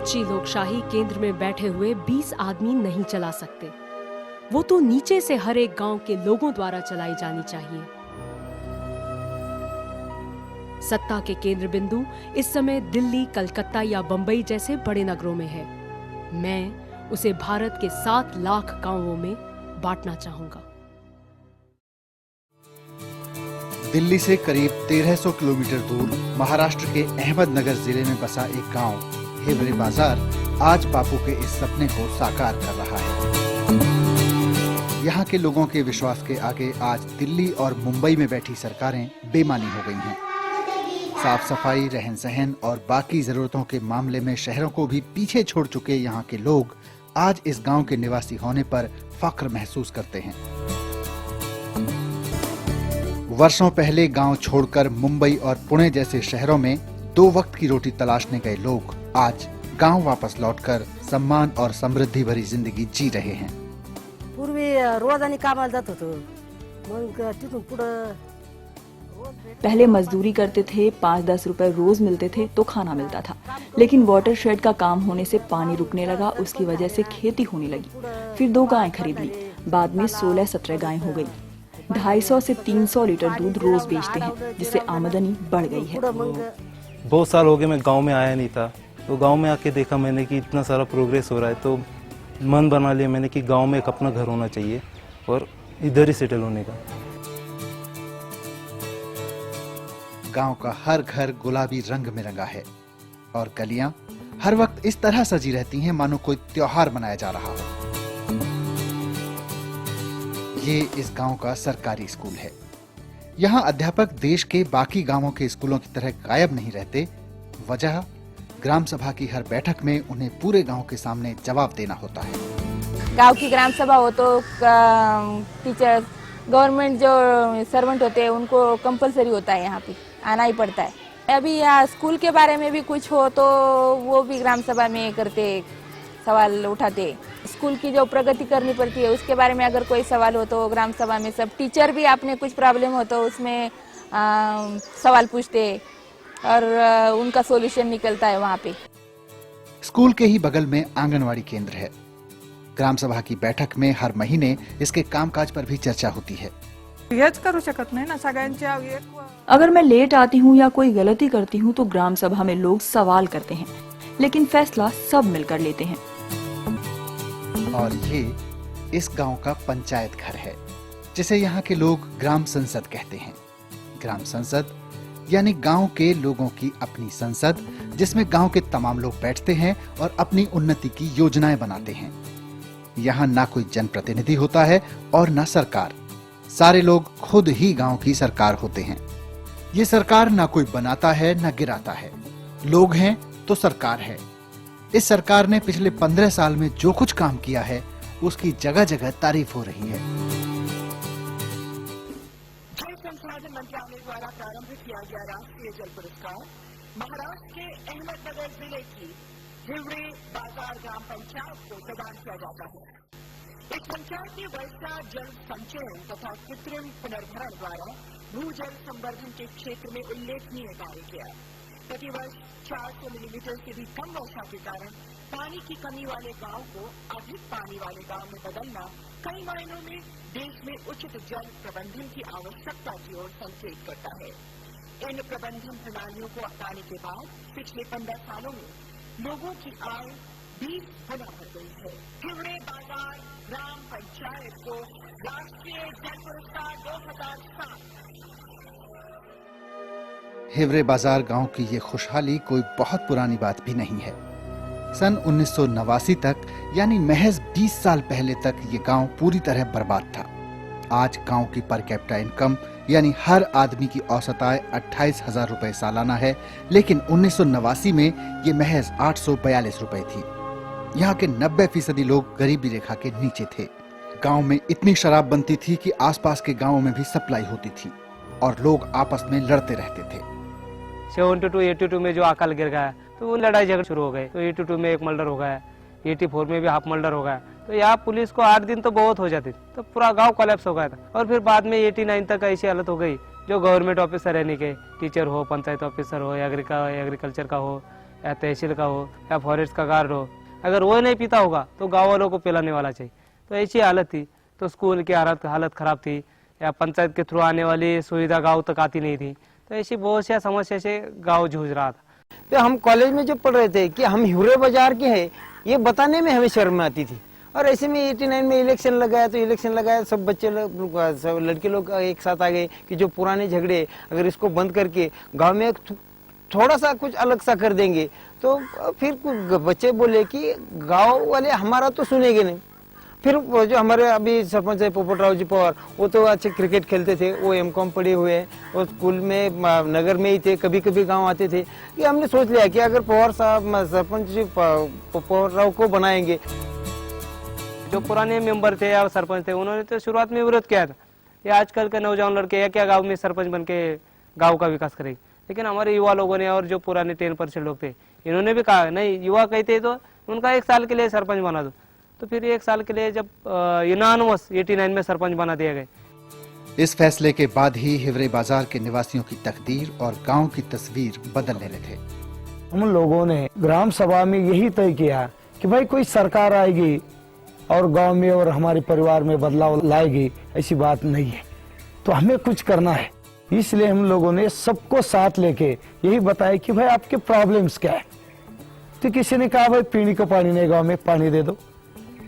सच्ची लोकशाही केंद्र में बैठे हुए 20 आदमी नहीं चला सकते। वो तो नीचे से हर एक गांव के लोगों द्वारा चलाई जानी चाहिए। सत्ता के केंद्र बिंदु इस समय दिल्ली, कलकत्ता या बंबई जैसे बड़े नगरों में है। मैं उसे भारत के 7 लाख गांवों में बांटना चाहूंगा। दिल्ली से करीब 1300 किलोमीटर दूर महाराष्ट्र के अहमदनगर जिले में बसा एक गांव हिवरे बाजार आज बापू के इस सपने को साकार कर रहा है। यहाँ के लोगों के विश्वास के आगे आज दिल्ली और मुंबई में बैठी सरकारें बेमानी हो गई हैं। साफ सफाई, रहन सहन और बाकी जरूरतों के मामले में शहरों को भी पीछे छोड़ चुके यहाँ के लोग आज इस गांव के निवासी होने पर फख्र महसूस करते हैं। वर्षों पहले गांव छोड़कर मुंबई और पुणे जैसे शहरों में 2 वक्त की रोटी तलाशने गए लोग आज गांव वापस लौटकर सम्मान और समृद्धि भरी जिंदगी जी रहे हैं। पूर्वी रोजानी कामाला जात होतो, मग तिथून पुढं पहले मजदूरी करते थे, 5-10 रुपए रोज मिलते थे तो खाना मिलता था। लेकिन वाटर शेड का काम होने से पानी रुकने लगा, उसकी वजह से खेती होने लगी। फिर 2 गायें खरीद ली, बाद में 16-17 गायें हो गई। 250 से 300 लीटर दूध रोज बेचते हैं, जिससे आमदनी बढ़ गई है। बहुत साल हो गए मैं गांव में आया नहीं था, तो गांव में आके देखा मैंने कि इतना सारा प्रोग्रेस हो रहा है, तो मन बना लिया मैंने कि गांव में एक अपना घर होना चाहिए और इधर ही सेटल होने का। गांव का हर घर गुलाबी रंग में रंगा है और गलियां हर वक्त इस तरह सजी रहती हैं मानो कोई त्योहार मनाया जा रहा हो। ये इस गांव का सरकारी स्कूल है। यहाँ अध्यापक देश के बाकी गांवों के स्कूलों की तरह गायब नहीं रहते। वजह ग्राम सभा की हर बैठक में उन्हें पूरे गांव के सामने जवाब देना होता है। गांव की ग्राम सभा हो तो टीचर्स, गवर्नमेंट जो सर्वेंट होते हैं उनको कंपलसरी होता है, यहाँ पे आना ही पड़ता है। अभी यहाँ स्कूल के बारे में भी कुछ हो तो वो भी ग्राम सभा में करते, सवाल उठाते। स्कूल की जो प्रगति करनी पड़ती है उसके बारे में अगर कोई सवाल हो तो ग्राम सभा में सब टीचर भी आपने कुछ प्रॉब्लम हो तो उसमें सवाल पूछते और उनका सॉल्यूशन निकलता है वहाँ पे। स्कूल के ही बगल में आंगनवाड़ी केंद्र है। ग्राम सभा की बैठक में हर महीने इसके कामकाज पर भी चर्चा होती है। हेच करू शकत नाही ना सगळ्यांच्या अगर मैं लेट आती हूँ या कोई गलती करती हूँ तो ग्राम सभा में लोग सवाल करते हैं, लेकिन फैसला सब मिलकर लेते हैं। और ये इस गांव का पंचायत घर है, जिसे यहाँ के लोग ग्राम संसद कहते हैं। ग्राम संसद यानी गांव के लोगों की अपनी संसद, जिसमें गांव के तमाम लोग बैठते हैं और अपनी उन्नति की योजनाएं बनाते हैं। यहाँ ना कोई जनप्रतिनिधि होता है और ना सरकार। सारे लोग खुद ही गांव की सरकार होते हैं। ये सरकार ना कोई बनाता है ना गिराता है, लोग हैं तो सरकार है। इस सरकार ने पिछले 15 साल में जो कुछ काम किया है उसकी जगह जगह तारीफ हो रही है। जल संसाधन मंत्रालय द्वारा प्रारंभ किया गया राष्ट्रीय जल पुरस्कार महाराष्ट्र के अहमदनगर जिले की हिवरे बाजार ग्राम पंचायत को प्रदान किया जाता है। इस पंचायत ने वर्षा जल संचयन तथा कृत्रिम पुनर्भरण द्वारा भूजल संवर्धन के क्षेत्र में उल्लेखनीय कार्य किया। प्रतिवर्ष 400 मिलीमीटर से भी कम वर्षा के कारण पानी की कमी वाले गांव को अधिक पानी वाले गांव में बदलना कई मायनों में देश में उचित जल प्रबंधन की आवश्यकता की ओर संकेत करता है। इन प्रबंधन प्रणालियों को अपनाने के बाद पिछले 15 सालों में लोगों की आय 20 गुना बढ़ गई है। हिवरे बाजार ग्राम पंचायत को राष्ट्रीय जल पुरस्कार 2007। हिवरे बाजार गांव की ये खुशहाली कोई बहुत पुरानी बात भी नहीं है। सन 1989 तक यानी महज 20 साल पहले तक ये गांव पूरी तरह बर्बाद था। आज गांव की पर कैपिटा इनकम यानी हर आदमी की औसत आय 28,000 रुपए सालाना है, लेकिन 1989 में ये महज 842 रुपए थी। यहाँ के 90% लोग गरीबी रेखा के नीचे थे। गांव में इतनी शराब बनती थी कि आसपास के गांवों में भी सप्लाई होती थी और लोग आपस में लड़ते रहते थे। 72, 82 में जो अकाल गिर गया तो वो लड़ाई झगड़े शुरू हो गए। तो 82 में एक मर्डर हो गया, 84 में भी हाफ मर्डर हो गया। तो यहाँ पुलिस को 8 दिन तो बहुत हो जाती थी, तो पूरा गांव कोलैप्स हो गया था। और फिर बाद में 89 तक ऐसी हालत हो गई, जो गवर्नमेंट ऑफिसर रहने के, टीचर हो, पंचायत ऑफिसर हो, एग्रीकल्चर का हो या तहसील का हो या फॉरेस्ट का गार्ड हो, अगर वो नहीं पीता होगा तो गाँव वालों को पिलाने वाला चाहिए। तो ऐसी हालत थी, तो स्कूल की हालत खराब थी, या पंचायत के थ्रू आने वाली सुविधा गाँव तक आती नहीं थी। तो ऐसी बहुत सी समस्या से गाँव जूझ रहा था। तो हम कॉलेज में जो पढ़ रहे थे कि हम हिवरे बाजार के हैं, ये बताने में हमें शर्म आती थी। और ऐसे में 89 में इलेक्शन लगाया, तो इलेक्शन लगाया, सब बच्चे सब लड़के लोग एक साथ आ गए कि जो पुराने झगड़े अगर इसको बंद करके गांव में थोड़ा सा कुछ अलग सा कर देंगे, तो फिर कुछ बच्चे बोले कि गांव वाले हमारा तो सुनेंगे नहीं। फिर वो जो हमारे अभी सरपंच है पोपटराव जी पवार, वो तो अच्छे क्रिकेट खेलते थे, वो एमकॉम पढ़े हुए हैं, वो स्कूल में नगर में ही थे, कभी कभी गांव आते थे। कि हमने सोच लिया कि अगर पवार साहब सरपंच जी पोपटराव को बनाएंगे। जो पुराने मेंबर थे या सरपंच थे, उन्होंने तो शुरुआत में विरोध किया था, ये आजकल के नौजवान लड़के या क्या गांव में सरपंच बन के गाँव का विकास करेंगे। लेकिन हमारे युवा लोगों ने और जो पुराने 10% लोग थे, इन्होंने भी कहा नहीं, युवा कहते तो उनका 1 साल के लिए सरपंच बना दो। तो फिर 1 साल के लिए जब यूनानिमस 89 में सरपंच बना दिया गया। इस फैसले के बाद ही हिवरे बाजार के निवासियों की तकदीर और गांव की तस्वीर बदलने लगे। हम लोगों ने ग्राम सभा में यही तय किया कि भाई कोई सरकार आएगी और गांव में और हमारे परिवार में बदलाव लाएगी, ऐसी बात नहीं है। तो हमें कुछ करना है, इसलिए हम लोगों ने सबको साथ लेके यही बताया कि भाई आपके प्रॉब्लम्स क्या है। तो किसी ने कहा भाई पीने को पानी नहीं, गाँव में पानी दे दो।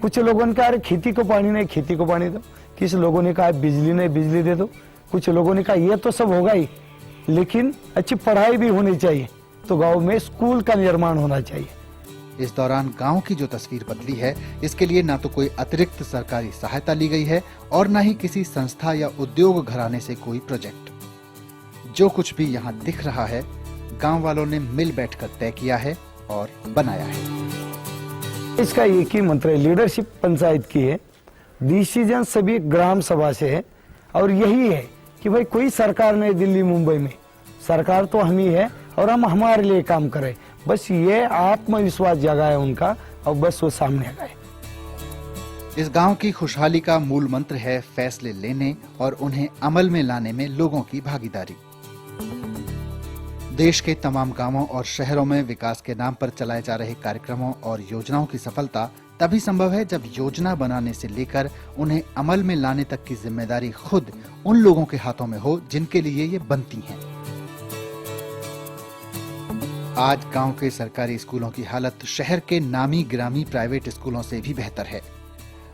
कुछ लोगों ने कहा अरे खेती को पानी नहीं, खेती को पानी दो। किसी लोगों ने कहा बिजली नहीं, बिजली दे दो। कुछ लोगों ने कहा ये तो सब होगा ही, लेकिन अच्छी पढ़ाई भी होनी चाहिए, तो गांव में स्कूल का निर्माण होना चाहिए। इस दौरान गांव की जो तस्वीर बदली है, इसके लिए ना तो कोई अतिरिक्त सरकारी सहायता ली गई है और न ही किसी संस्था या उद्योग घराने से कोई प्रोजेक्ट। जो कुछ भी यहाँ दिख रहा है, गांव वालों ने मिल बैठकर तय किया है और बनाया है। इसका एक ही मंत्र है, लीडरशिप पंचायत की है, डिसीजन सभी ग्राम सभा से है। और यही है कि भाई कोई सरकार नहीं दिल्ली मुंबई में, सरकार तो हम ही है और हम हमारे लिए काम करें। बस ये आत्मविश्वास जगाए उनका और बस वो सामने आए। इस गांव की खुशहाली का मूल मंत्र है फैसले लेने और उन्हें अमल में लाने में लोगों की भागीदारी। देश के तमाम गांवों और शहरों में विकास के नाम पर चलाए जा रहे कार्यक्रमों और योजनाओं की सफलता तभी संभव है जब योजना बनाने से लेकर उन्हें अमल में लाने तक की जिम्मेदारी खुद उन लोगों के हाथों में हो जिनके लिए ये बनती हैं। आज गांव के सरकारी स्कूलों की हालत शहर के नामी गिरामी प्राइवेट स्कूलों से भी बेहतर है।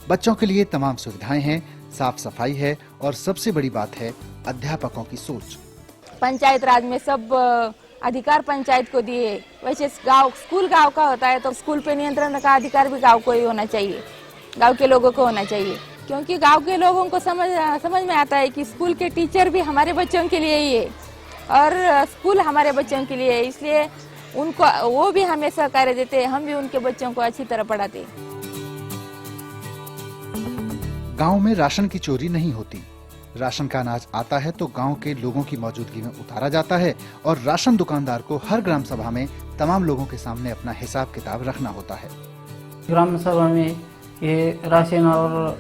बच्चों के लिए तमाम सुविधाएं हैं, साफ सफाई है और सबसे बड़ी बात है अध्यापकों की सोच। पंचायत राज में सब अधिकार पंचायत को दिए, वैसे स्कूल गांव का होता है, तो स्कूल पे नियंत्रण का अधिकार भी गांव को ही होना चाहिए, गांव के लोगों को होना चाहिए। क्योंकि गांव के लोगों को समझ में आता है कि स्कूल के टीचर भी हमारे बच्चों के लिए ही है और स्कूल हमारे बच्चों के लिए है, इसलिए उनको वो भी हमें सहकार्य देते हैं, हम भी उनके बच्चों को अच्छी तरह पढ़ाते हैं। गांव में राशन की चोरी नहीं होती। राशन का अनाज आता है तो गांव के लोगों की मौजूदगी में उतारा जाता है और राशन दुकानदार को हर ग्राम सभा में तमाम लोगों के सामने अपना हिसाब किताब रखना होता है। ग्राम सभा में ये राशन और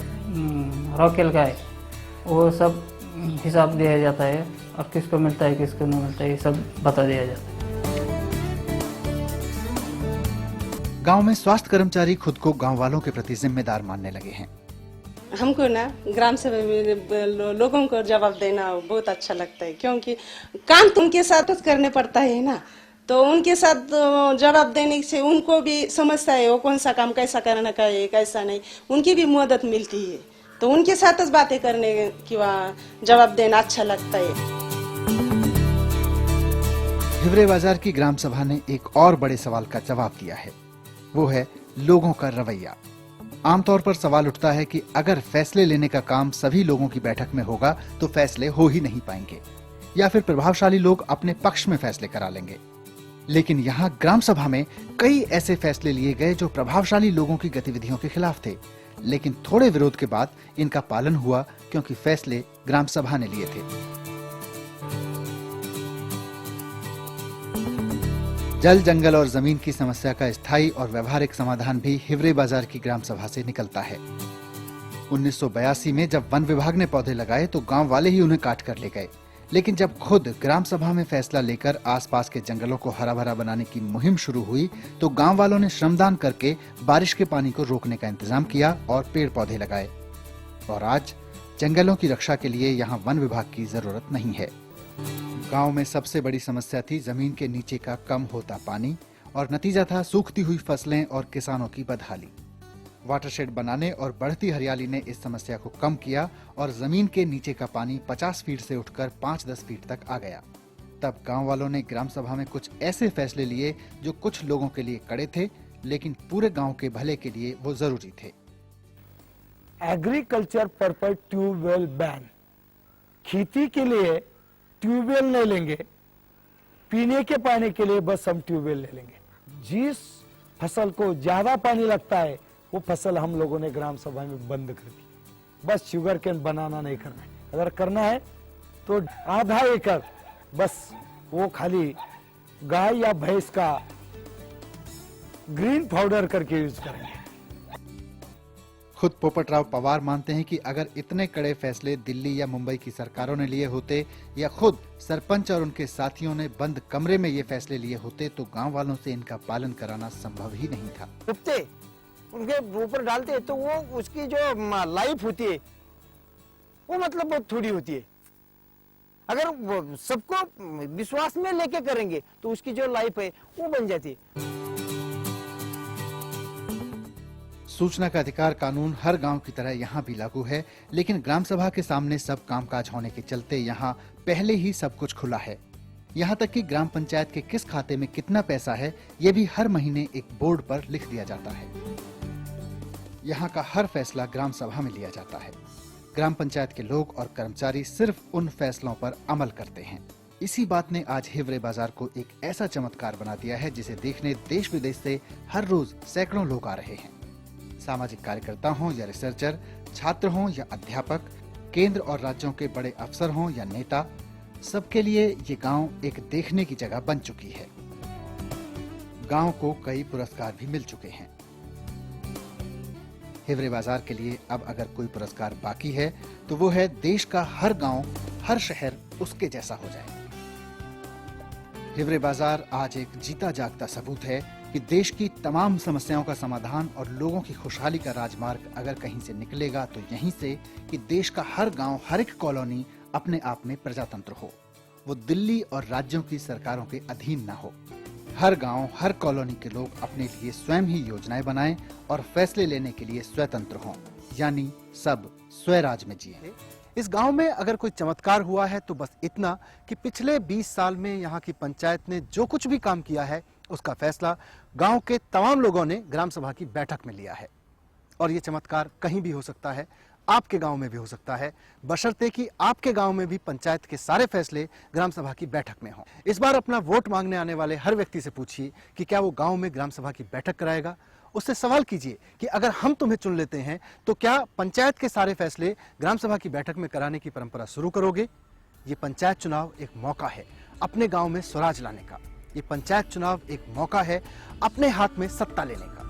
रॉकेल का है, वो सब हिसाब दिया जाता है और किसको मिलता है किसको नहीं मिलता है, ये सब बता दिया जाता है। गांव में स्वास्थ्य कर्मचारी खुद को गांव वालों के प्रति जिम्मेदार मानने लगे हैं। हमको ना ग्राम सभा में लोगों को जवाब देना बहुत अच्छा लगता है, क्योंकि काम तो उनके साथ करने पड़ता है ना, तो उनके साथ जवाब देने से उनको भी समझता है वो कौन सा काम कैसा करना चाहिए कैसा नहीं, उनकी भी मदद मिलती है, तो उनके साथ बातें करने की जवाब देना अच्छा लगता है। हिवरे बाजार की ग्राम सभा ने एक और बड़े सवाल का जवाब दिया है, वो है लोगों का रवैया। आमतौर पर सवाल उठता है कि अगर फैसले लेने का काम सभी लोगों की बैठक में होगा तो फैसले हो ही नहीं पाएंगे, या फिर प्रभावशाली लोग अपने पक्ष में फैसले करा लेंगे। लेकिन यहाँ ग्राम सभा में कई ऐसे फैसले लिए गए जो प्रभावशाली लोगों की गतिविधियों के खिलाफ थे, लेकिन थोड़े विरोध के बाद इनका पालन हुआ क्योंकि फैसले ग्राम सभा ने लिए थे। जल, जंगल और जमीन की समस्या का स्थायी और व्यवहारिक समाधान भी हिवरे बाजार की ग्राम सभा से निकलता है। 1982 में जब वन विभाग ने पौधे लगाए तो गांव वाले ही उन्हें काट कर ले गए, लेकिन जब खुद ग्राम सभा में फैसला लेकर आसपास के जंगलों को हरा भरा बनाने की मुहिम शुरू हुई तो गांव वालों ने श्रमदान करके बारिश के पानी को रोकने का इंतजाम किया और पेड़ पौधे लगाए। और आज जंगलों की रक्षा के लिए यहाँ वन विभाग की जरूरत नहीं है। गांव में सबसे बड़ी समस्या थी जमीन के नीचे का कम होता पानी और नतीजा था सूखती हुई फसलें और किसानों की बदहाली। वाटरशेड बनाने और बढ़ती हरियाली ने इस समस्या को कम किया और जमीन के नीचे का पानी 50 फीट से उठकर 5-10 फीट तक आ गया। तब गांव वालों ने ग्राम सभा में कुछ ऐसे फैसले लिए जो कुछ लोगों के लिए कड़े थे, लेकिन पूरे गांव के भले के लिए वो जरूरी थे। Agriculture purpose tubewell ban. खेती के लिए ट्यूबवेल नहीं लेंगे, पीने के पानी के लिए बस हम ट्यूबवेल ले लेंगे। जिस फसल को ज्यादा पानी लगता है वो फसल हम लोगों ने ग्राम सभा में बंद कर दी। बस शुगर केन बनाना नहीं करना है, अगर करना है तो आधा एकड़ बस वो खाली गाय या भैंस का ग्रीन पाउडर करके यूज करेंगे। खुद पोपटराव पवार मानते हैं कि अगर इतने कड़े फैसले दिल्ली या मुंबई की सरकारों ने लिए होते या खुद सरपंच और उनके साथियों ने बंद कमरे में ये फैसले लिए होते तो गांव वालों से इनका पालन कराना संभव ही नहीं था। उनके ऊपर डालते तो वो उसकी जो लाइफ होती है वो मतलब बहुत थोड़ी होती है। अगर सबको विश्वास में लेके करेंगे तो उसकी जो लाइफ है वो बन जाती है। सूचना का अधिकार कानून हर गांव की तरह यहाँ भी लागू है, लेकिन ग्राम सभा के सामने सब कामकाज होने के चलते यहाँ पहले ही सब कुछ खुला है। यहाँ तक कि ग्राम पंचायत के किस खाते में कितना पैसा है ये भी हर महीने एक बोर्ड पर लिख दिया जाता है। यहाँ का हर फैसला ग्राम सभा में लिया जाता है। ग्राम पंचायत के लोग और कर्मचारी सिर्फ उन फैसलों पर अमल करते हैं। इसी बात ने आज हिवरे बाजार को एक ऐसा चमत्कार बना दिया है जिसे देखने देश विदेश से हर रोज सैकड़ों लोग आ रहे हैं। सामाजिक कार्यकर्ता हों या रिसर्चर, छात्र हों या अध्यापक, केंद्र और राज्यों के बड़े अफसर हों या नेता, सबके लिए ये गांव एक देखने की जगह बन चुकी है। गांव को कई पुरस्कार भी मिल चुके हैं। हिवरे बाजार के लिए अब अगर कोई पुरस्कार बाकी है तो वो है देश का हर गांव, हर शहर उसके जैसा हो जाए। हिवरे बाजार आज एक जीता जागता सबूत है कि देश की तमाम समस्याओं का समाधान और लोगों की खुशहाली का राजमार्ग अगर कहीं से निकलेगा तो यहीं से कि देश का हर गांव, हर एक कॉलोनी अपने आप में प्रजातंत्र हो, वो दिल्ली और राज्यों की सरकारों के अधीन न हो। हर गांव, हर कॉलोनी के लोग अपने लिए स्वयं ही योजनाएं बनाएं और फैसले लेने के लिए स्वतंत्र हों, यानी सब स्वराज में जिए। इस गांव में अगर कोई चमत्कार हुआ है तो बस इतना कि पिछले 20 साल में यहाँ की पंचायत ने जो कुछ भी काम किया है उसका फैसला गांव के तमाम लोगों ने ग्राम सभा की बैठक में लिया है। और ये चमत्कार कहीं भी हो सकता है, आपके गांव में भी हो सकता है, बशर्ते कि आपके गांव में भी पंचायत के सारे फैसले ग्राम सभा की बैठक में हों। इस बार अपना वोट मांगने आने वाले हर व्यक्ति से पूछिए कि क्या वो गांव में ग्राम सभा की बैठक कराएगा। उससे सवाल कीजिए कि अगर हम तुम्हें चुन लेते हैं तो क्या पंचायत के सारे फैसले ग्राम सभा की बैठक में कराने की परंपरा शुरू करोगे। ये पंचायत चुनाव एक मौका है अपने गांव में स्वराज लाने का। ये पंचायत चुनाव एक मौका है अपने हाथ में सत्ता लेने का।